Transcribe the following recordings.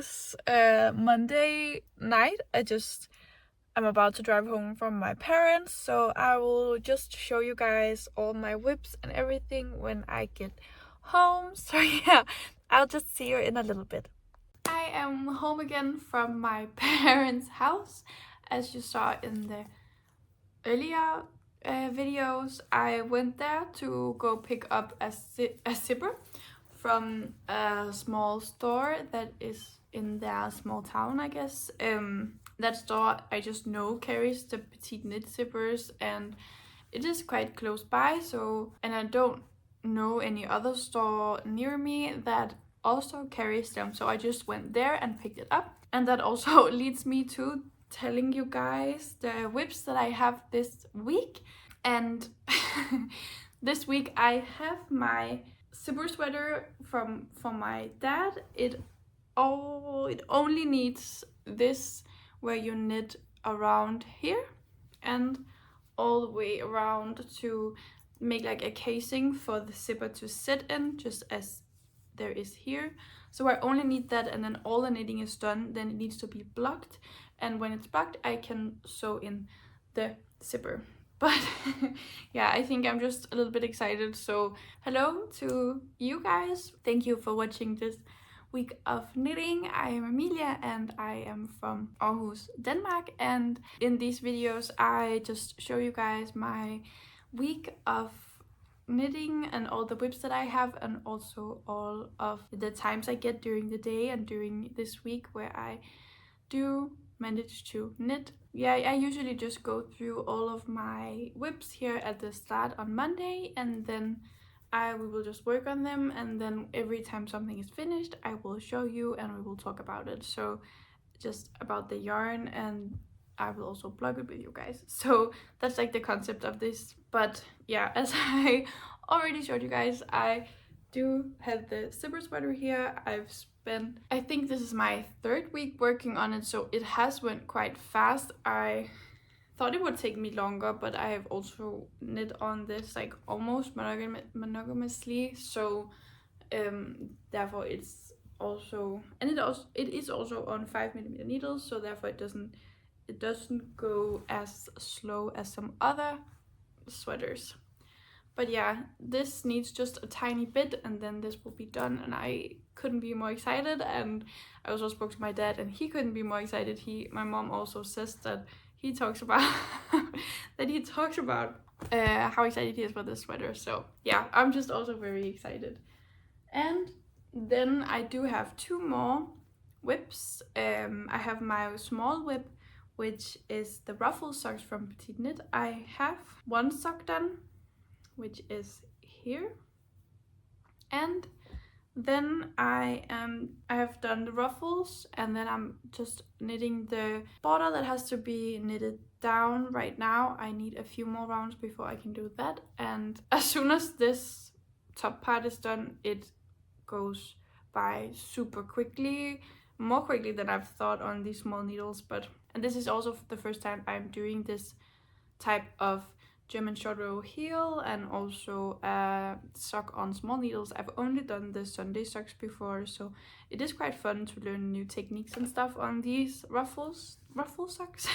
is Monday night. I'm about to drive home from my parents, so I will just show you guys all my whips and everything when I get home. So yeah, I'll just see you in a little bit. I am home again from my parents' house. As you saw in the earlier videos, I went there to go pick up a zipper from a small store that is in their small town, I guess. That store I just know carries the Petite Knit zippers, and it is quite close by. And I don't know any other store near me that also carries them, so I just went there and picked it up. And that also leads me to telling you guys the whips that I have this week. And this week I have my zipper sweater from my dad. It only needs this, where you knit around here and all the way around to make like a casing for the zipper to sit in, just as there is here. So I only need that, and then all the knitting is done. Then it needs to be blocked, and when it's blocked I can sew in the zipper. But yeah, I think I'm just a little bit excited. So hello to you guys. Thank you for watching this week of knitting. I am Emilia and I am from Aarhus, Denmark. And in these videos I just show you guys my week of knitting and all the whips that I have, and also all of the times I get during the day and during this week where I do manage to knit. Yeah, I usually just go through all of my whips here at the start on Monday, and then we will just work on them, and then every time something is finished I will show you and we will talk about it. So just about the yarn, and I will also blog it with you guys. So that's like the concept of this. But yeah, as I already showed you guys, I do have the zipper sweater here. I think this is my third week working on it, so it has went quite fast. I thought it would take me longer, but I have also knit on this like almost monogamously, so therefore it's also, and it is also on 5mm needles, so therefore it doesn't go as slow as some other sweaters. But yeah, this needs just a tiny bit and then this will be done, and I couldn't be more excited. And I also spoke to my dad and he couldn't be more excited. My mom also says that he talks about how excited he is for this sweater. So yeah, I'm just also very excited. And then I do have two more whips. I have my small whip, which is the ruffle socks from Petite Knit. I have one sock done, which is here, and then I have done the ruffles, and then I'm just knitting the border that has to be knitted down right now. I need a few more rounds before I can do that, and as soon as this top part is done, it goes by super quickly, more quickly than I've thought on these small needles. And this is also the first time I'm doing this type of German short row heel and also a sock on small needles. I've only done the Sunday socks before, so it is quite fun to learn new techniques and stuff on these ruffle socks.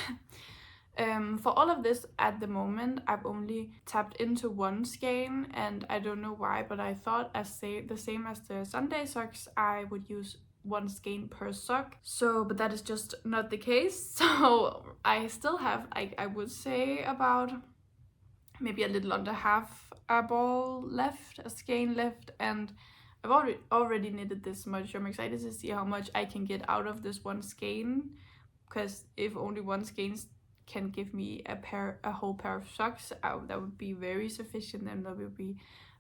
For all of this at the moment, I've only tapped into one skein, and I don't know why, but I thought the same as the Sunday socks, I would use one skein per sock. But that is just not the case. So I still have, I would say, about maybe a little under half a ball left, a skein left, and I've already knitted this much. I'm excited to see how much I can get out of this one skein, because if only one skein can give me a whole pair of socks, that would be very sufficient, and that would be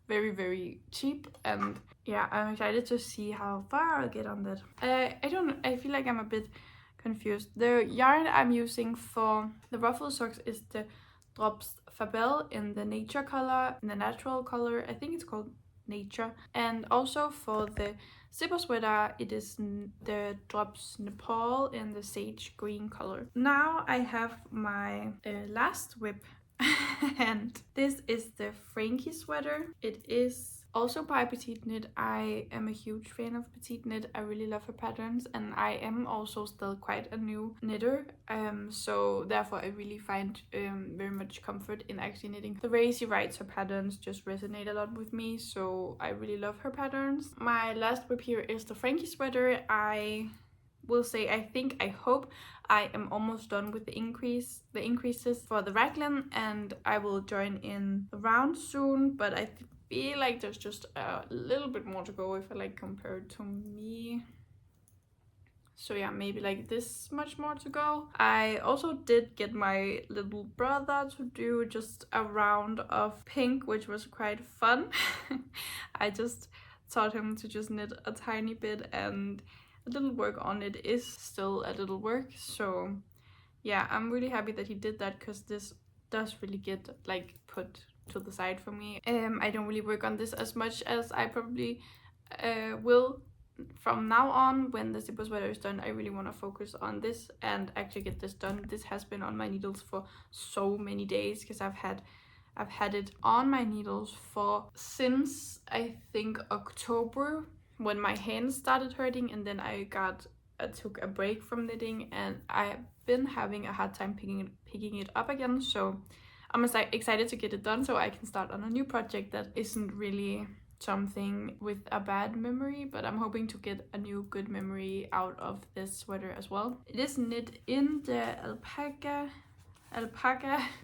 very, very cheap. And yeah, I'm excited to see how far I'll get on that. I feel like I'm a bit confused. The yarn I'm using for the ruffle socks is the Drops Fabel in the nature color, in the natural color. I think it's called Nature. And also for the zipper sweater, it is the Drops Nepal in the sage green color. Now I have my last whip and this is the Frankie sweater. It is Also by Petite Knit. I am a huge fan of Petite Knit. I really love her patterns, and I am also still quite a new knitter, so therefore I really find very much comfort in actually knitting. The way she writes her patterns just resonate a lot with me, so I really love her patterns. My last whip here is the Frankie sweater. I will say I hope I am almost done with the increases for the raglan, and I will join in the round soon, but I feel like there's just a little bit more to go if I like compare it to me. So yeah, maybe like this much more to go. I also did get my little brother to do just a round of pink, which was quite fun. I just taught him to just knit a tiny bit, and a little work on it is still a little work. So yeah, I'm really happy that he did that, because this does really get like put to the side for me. I don't really work on this as much as I probably will from now on. When the zipper sweater is done, I really want to focus on this and actually get this done. This has been on my needles for so many days, because I've had it on my needles for since I think October, when my hands started hurting, and then I took a break from knitting, and I've been having a hard time picking it up again. So I'm excited to get it done, so I can start on a new project that isn't really something with a bad memory, but I'm hoping to get a new good memory out of this sweater as well. It is knit in the alpaca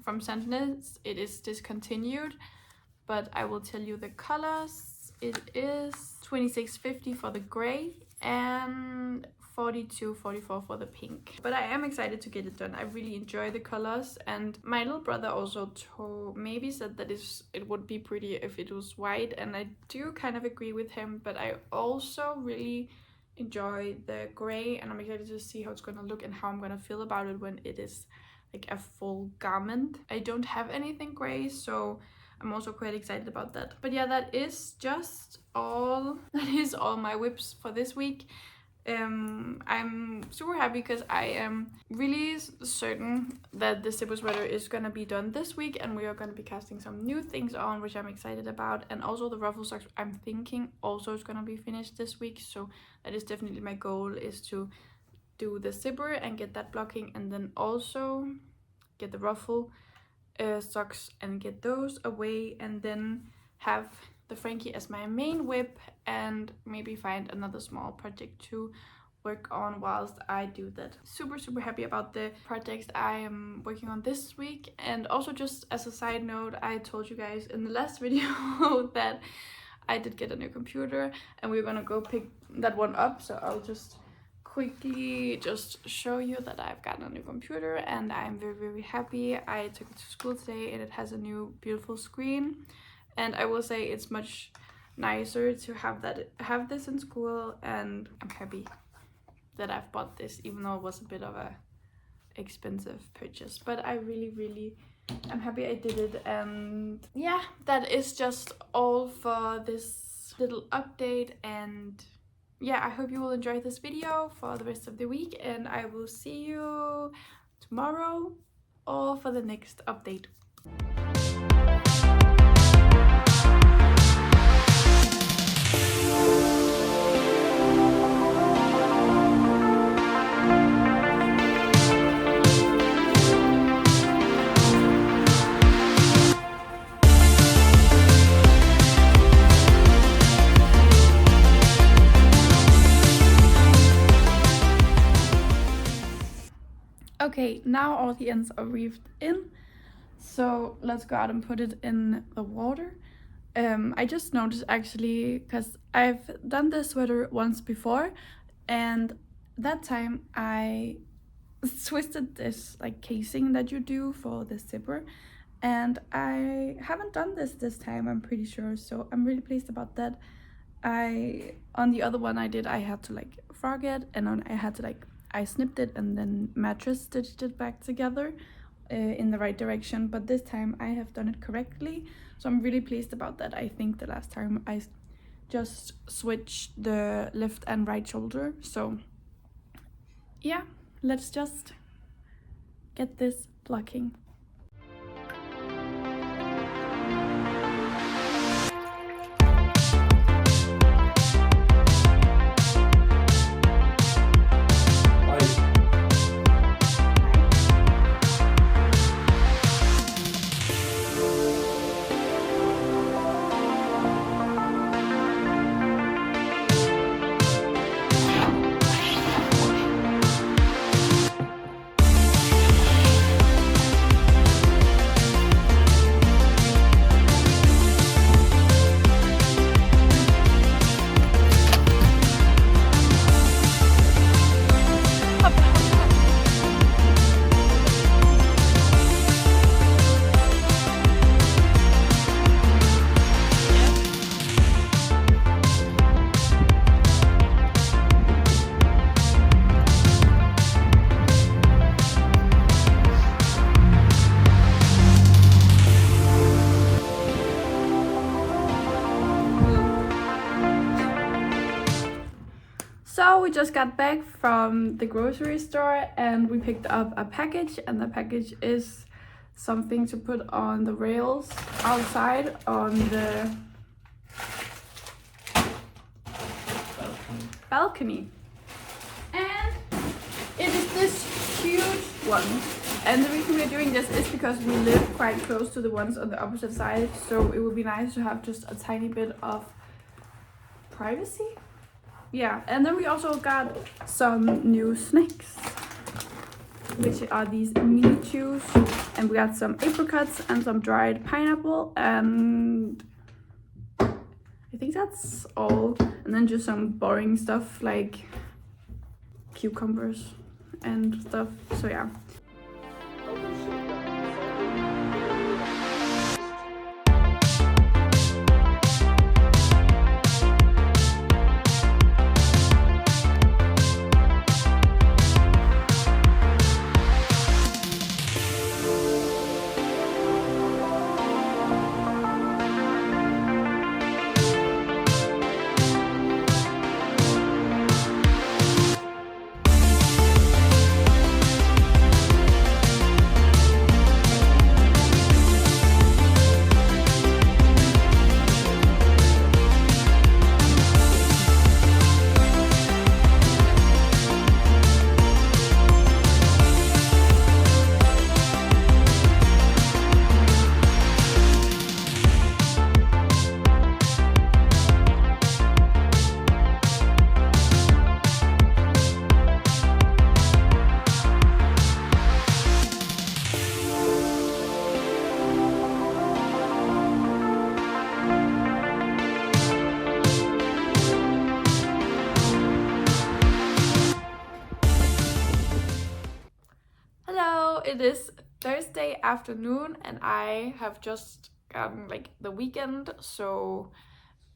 from Saint Knits. It is discontinued, but I will tell you the colors. It is 26.50 for the gray and 42.44 for the pink. But I am excited to get it done. I really enjoy the colors, and my little brother also said that it would be pretty if it was white, and I do kind of agree with him, but I also really enjoy the gray, and I'm excited to see how it's gonna look and how I'm gonna feel about it when it is like a full garment. I don't have anything gray, so I'm also quite excited about that. But yeah, that is all my whips for this week. I'm super happy because I am really certain that the zipper sweater is gonna be done this week, and we are gonna be casting some new things on, which I'm excited about. And also the ruffle socks, I'm thinking also is gonna be finished this week, so that is definitely my goal, is to do the zipper and get that blocking, and then also get the ruffle socks and get those away, and then have the Frankie as my main whip, and maybe find another small project to work on whilst I do that. Super happy about the projects I am working on this week. And also, just as a side note, I told you guys in the last video that I did get a new computer, and we're gonna go pick that one up, so I'll just quickly just show you that I've gotten a new computer, and I'm very happy. I took it to school today, and it has a new beautiful screen, and I will say it's much nicer to have this in school, and I'm happy that I've bought this, even though it was a bit of a expensive purchase. But I really am happy I did it. And yeah, that is just all for this little update, and yeah, I hope you will enjoy this video for the rest of the week, and I will see you tomorrow or for the next update. Okay, now all the ends are weaved in, so let's go out and put it in the water. I just noticed actually, because I've done this sweater once before, and that time I twisted this like casing that you do for the zipper, and I haven't done this time, I'm pretty sure, so I'm really pleased about that. On the other one I had to like frog it, and I snipped it and then mattress stitched it back together in the right direction, but this time I have done it correctly, so I'm really pleased about that. I think the last time I just switched the left and right shoulder, so yeah, let's just get this blocking. we just got back from the grocery store and we picked up a package, and the package is something to put on the rails outside on the balcony. And it is this huge one. And the reason we're doing this is because we live quite close to the ones on the opposite side, so it would be nice to have just a tiny bit of privacy. Yeah, and then we also got some new snacks, which are these mini chews, and we got some apricots and some dried pineapple, and I think that's all. And then just some boring stuff like cucumbers and stuff, so yeah. It is Thursday afternoon and I have just gotten like the weekend, so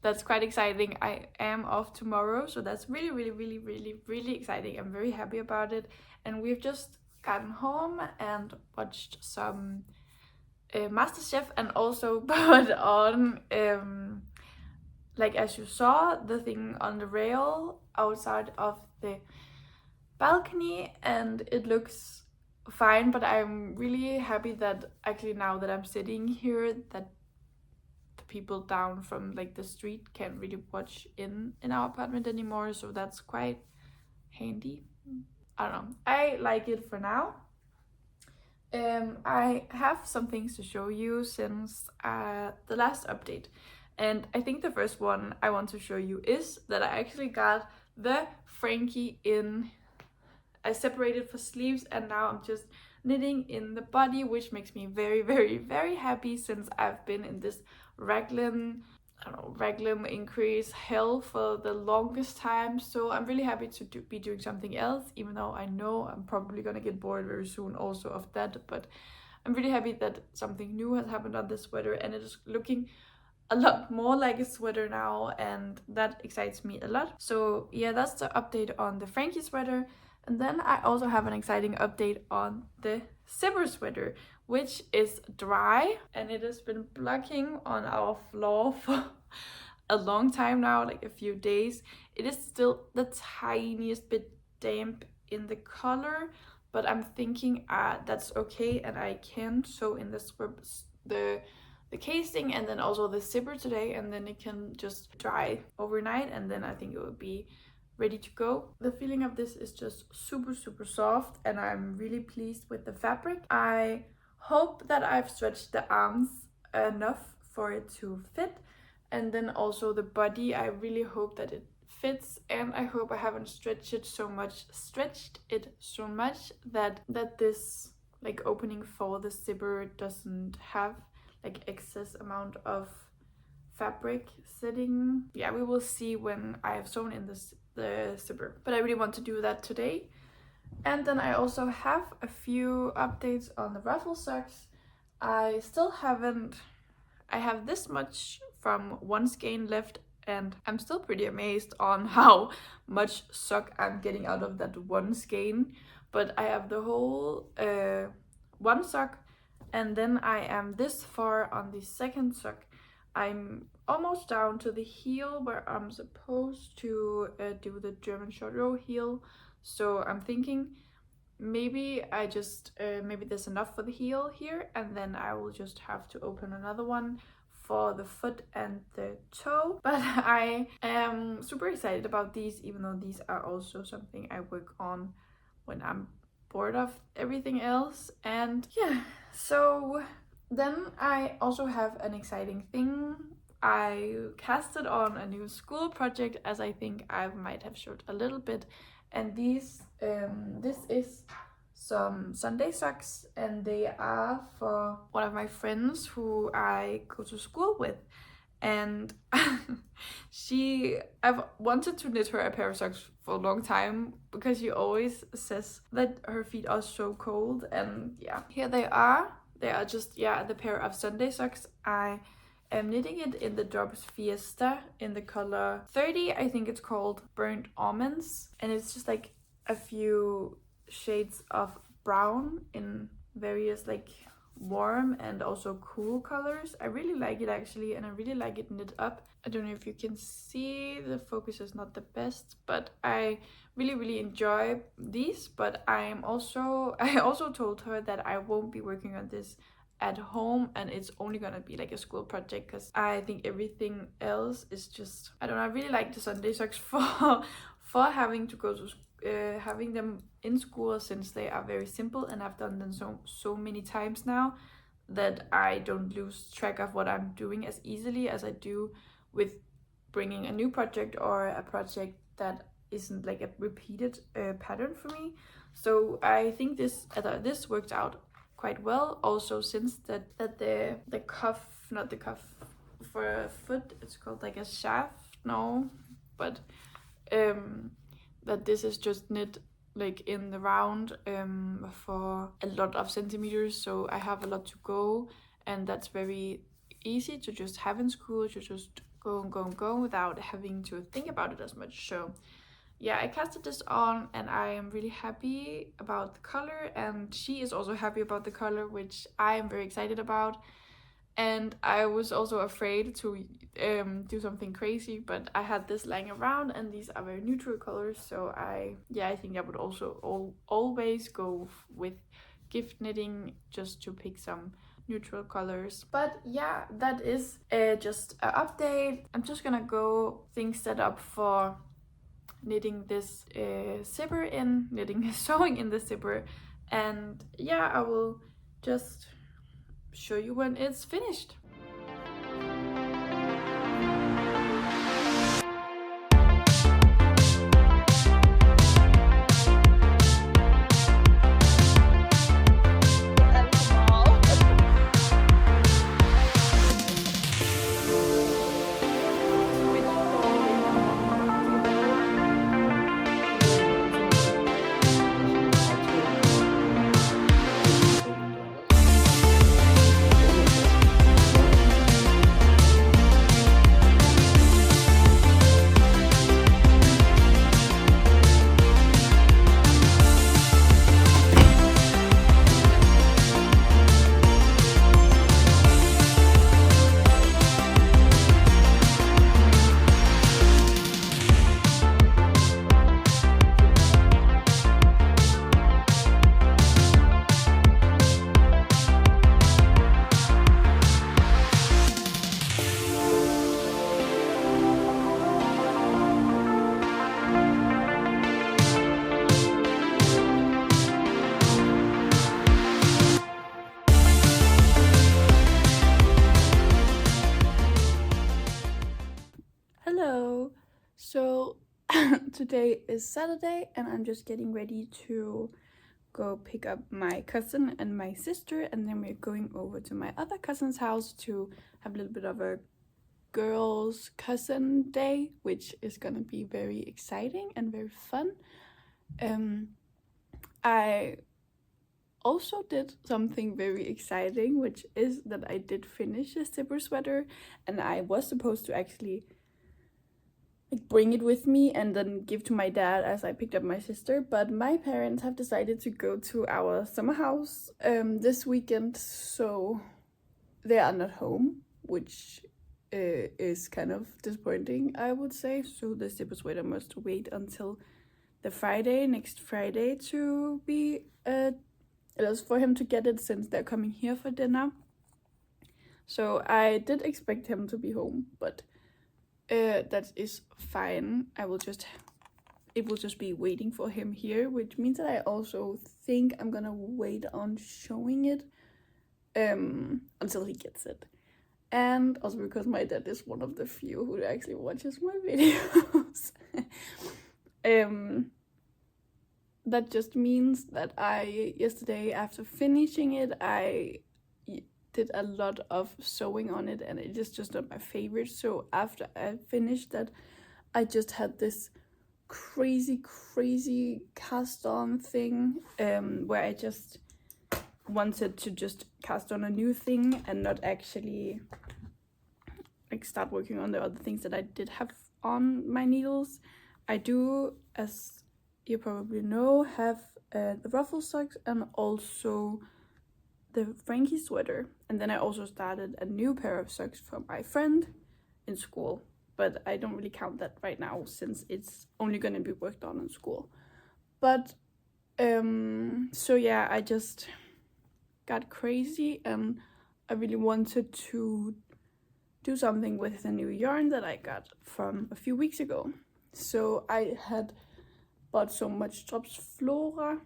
that's quite exciting. I am off tomorrow, so that's really exciting. I'm very happy about it. And we've just gotten home and watched some MasterChef, and also put on like, as you saw, the thing on the rail outside of the balcony, and it looks fine. But I'm really happy that actually now that I'm sitting here, that the people down from like the street can't really watch in our apartment anymore, so that's quite handy. I don't know, I like it for now. I have some things to show you since the last update, and I think the first one I want to show you is that I actually got the Frankie in. I separated for sleeves, and now I'm just knitting in the body, which makes me very happy, since I've been in this raglan increase hell for the longest time. So I'm really happy to be doing something else, even though I know I'm probably gonna get bored very soon also of that. But I'm really happy that something new has happened on this sweater, and it is looking a lot more like a sweater now, and that excites me a lot. So yeah, that's the update on the Frankie sweater. And then I also have an exciting update on the zipper sweater, which is dry, and it has been blocking on our floor for a long time now, like a few days. It is still the tiniest bit damp in the color, but I'm thinking that's okay, and I can sew in the casing and then also the zipper today, and then it can just dry overnight, and then I think it will be ready to go. The feeling of this is just super soft, and I'm really pleased with the fabric. I hope that I've stretched the arms enough for it to fit, and then also the body, I really hope that it fits, and I hope I haven't stretched it so much that this like opening for the zipper doesn't have like excess amount of fabric sitting. Yeah, we will see when I have sewn in the zipper, but I really want to do that today. And then I also have a few updates on the ruffle socks. I have this much from one skein left, and I'm still pretty amazed on how much sock I'm getting out of that one skein. But I have the whole one sock, and then I am this far on the second sock. I'm almost down to the heel where I'm supposed to do the German short row heel. So I'm thinking maybe I just maybe there's enough for the heel here, and then I will just have to open another one for the foot and the toe. But I am super excited about these, even though these are also something I work on when I'm bored of everything else. And yeah, so then I also have an exciting thing. I casted on a new school project, as I think I might have showed a little bit, and this is some Sunday socks, and they are for one of my friends who I go to school with. And I've wanted to knit her a pair of socks for a long time, because she always says that her feet are so cold. And yeah, here they are just, yeah, the pair of Sunday socks. I am knitting it in the Drops Fiesta in the color 30, I think it's called, Burnt Almonds, and it's just like a few shades of brown in various like warm and cool colors. I really like it actually, and I really like it knit up. I don't know if you can see, the focus is not the best, but I really enjoy these. But I also told her that I won't be working on this at home, and it's only gonna be like a school project, because I think everything else is just, I don't know, I really like the Sunday socks for having to go to having them in school, since they are very simple, and I've done them so many times now that I don't lose track of what I'm doing as easily as I do with bringing a new project, or a project that isn't like a repeated pattern for me. So I think this worked out quite well, also since that the cuff, not the cuff for a foot, it's called like a shaft, no, but that this is just knit like in the round for a lot of centimeters, so I have a lot to go, and that's very easy to just have in school, to just go without having to think about it as much. So yeah, I casted this on, and I am really happy about the color, and she is also happy about the color, which I am very excited about. And I was also afraid to do something crazy, but I had this lying around, and these are very neutral colors, so I think I would also always go with gift knitting, just to pick some neutral colors. But yeah, that is just an update. I'm just gonna go things set up for knitting this sewing in the zipper, and yeah, I will just show you when it's finished. Hello. So today is Saturday, and I'm just getting ready to go pick up my cousin and my sister, and then we're going over to my other cousin's house to have a little bit of a girls' cousin day, which is gonna be very exciting and very fun. I also did something very exciting, which is that I did finish a zipper sweater, and I was supposed to actually like bring it with me and then give to my dad as I picked up my sister, but my parents have decided to go to our summer house this weekend, so they are not home, which is kind of disappointing, I would say. So the zipper sweater must wait until the next Friday to be for him to get it, since they're coming here for dinner. So I did expect him to be home, but that is fine. It will just be waiting for him here, which means that I also think I'm gonna wait on showing it until he gets it. And also because my dad is one of the few who actually watches my videos. That just means that yesterday after finishing it, I did a lot of sewing on it, and it is just not my favorite. So after I finished that, I just had this crazy cast on thing where I just wanted to just cast on a new thing and not actually like start working on the other things that I did have on my needles. I do, as you probably know, have the ruffle socks and also the Frankie sweater. And then I also started a new pair of socks for my friend in school, but I don't really count that right now since it's only gonna be worked on in school. But so yeah, I just got crazy and I really wanted to do something with the new yarn that I got from a few weeks ago. So I had bought so much Drops Flora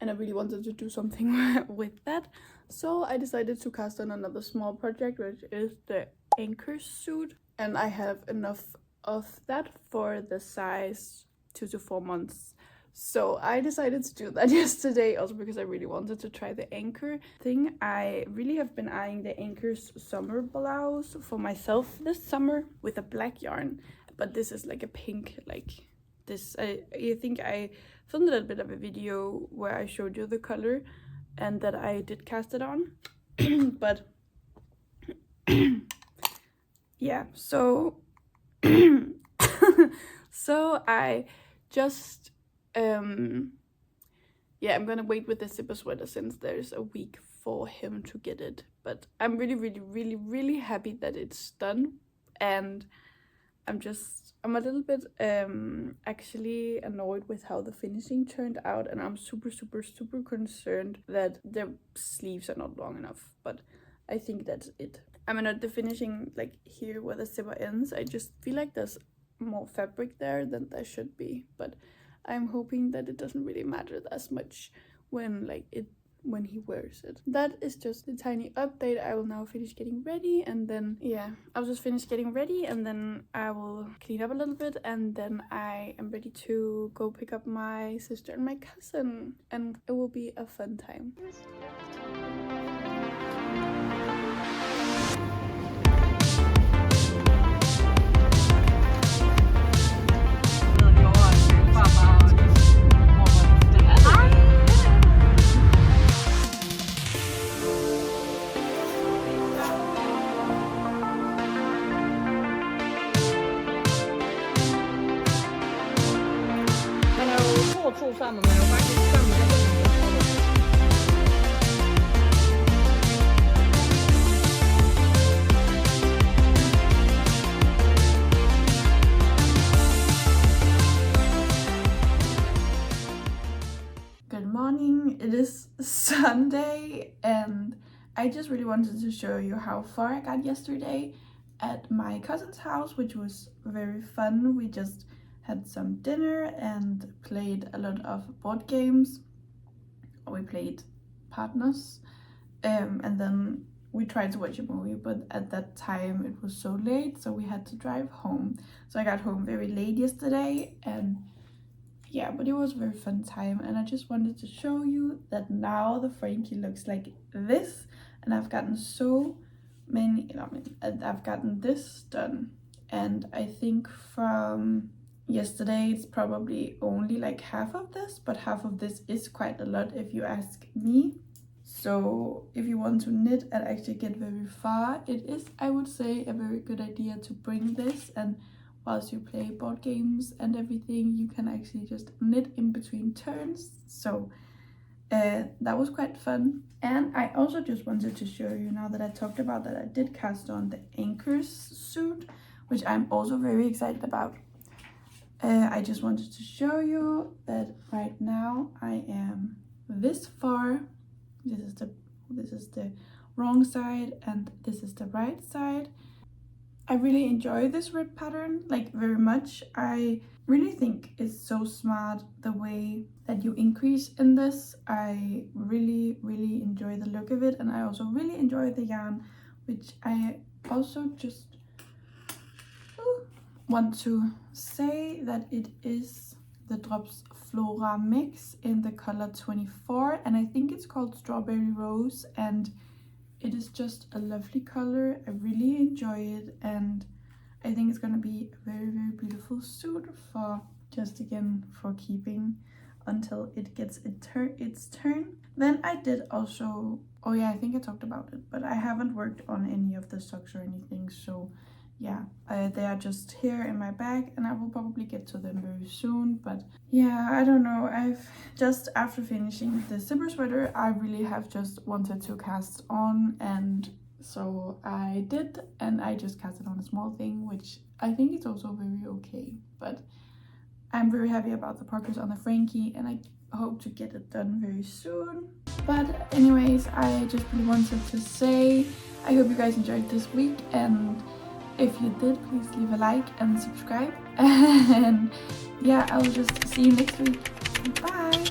and I really wanted to do something with that. So I decided to cast on another small project, which is the anchor suit. And I have enough of that for the size 2 to 4 months. So I decided to do that yesterday, also because I really wanted to try the anchor thing. I really have been eyeing the Anchor's summer blouse for myself this summer with a black yarn. But this is like a pink, like this. I think I filmed a little bit of a video where I showed you the color and that I did cast it on. But yeah, so so I just yeah, I'm gonna wait with the zipper sweater since there's a week for him to get it. But I'm really happy that it's done, and I'm a little bit actually annoyed with how the finishing turned out, and I'm super concerned that the sleeves are not long enough. But I think that's it. I mean, not the finishing, like here where the zipper ends, I just feel like there's more fabric there than there should be. But I'm hoping that it doesn't really matter as much when he wears it. That is just a tiny update. I will now finish getting ready, and then yeah, I'll just finish getting ready and then I will clean up a little bit, and then I am ready to go pick up my sister and my cousin, and it will be a fun time. Good morning, it is Sunday and I just really wanted to show you how far I got yesterday at my cousin's house, which was very fun. We just had some dinner and played a lot of board games. We played Partners, and then we tried to watch a movie, but at that time it was so late, so we had to drive home. So I got home very late yesterday, and yeah, but it was a very fun time, and I just wanted to show you that now the Frankie looks like this, and I've gotten so many, I've gotten this done, and I think from yesterday it's probably only like half of this, but half of this is quite a lot if you ask me. So if you want to knit and actually get very far, it is, I would say, a very good idea to bring this, and whilst you play board games and everything, you can actually just knit in between turns. So that was quite fun. And I also just wanted to show you, now that I talked about that, I did cast on the Anchors suit, which I'm also very excited about. I just wanted to show you that right now I am this far. This is the wrong side and this is the right side. I really enjoy this rib pattern, like, very much. I really think it's so smart the way that you increase in this. I really enjoy the look of it, and I also really enjoy the yarn, which I also just want to say that it is the Drops Flora mix in the color 24, and I think it's called Strawberry Rose, and it is just a lovely color. I really enjoy it, and I think it's gonna be a very beautiful suit for, just again, for keeping until it gets its turn. Then I did also, oh yeah, I think I talked about it, but I haven't worked on any of the socks or anything, so yeah, they are just here in my bag, and I will probably get to them very soon. But yeah, I don't know, I've just, after finishing the zipper sweater, I really have just wanted to cast on, and so I did, and I just casted on a small thing, which I think is also very okay. But I'm very happy about the progress on the Frankie, and I hope to get it done very soon. But anyways, I just really wanted to say I hope you guys enjoyed this week, and if you did, please leave a like and subscribe. And yeah, I'll just see you next week. Bye!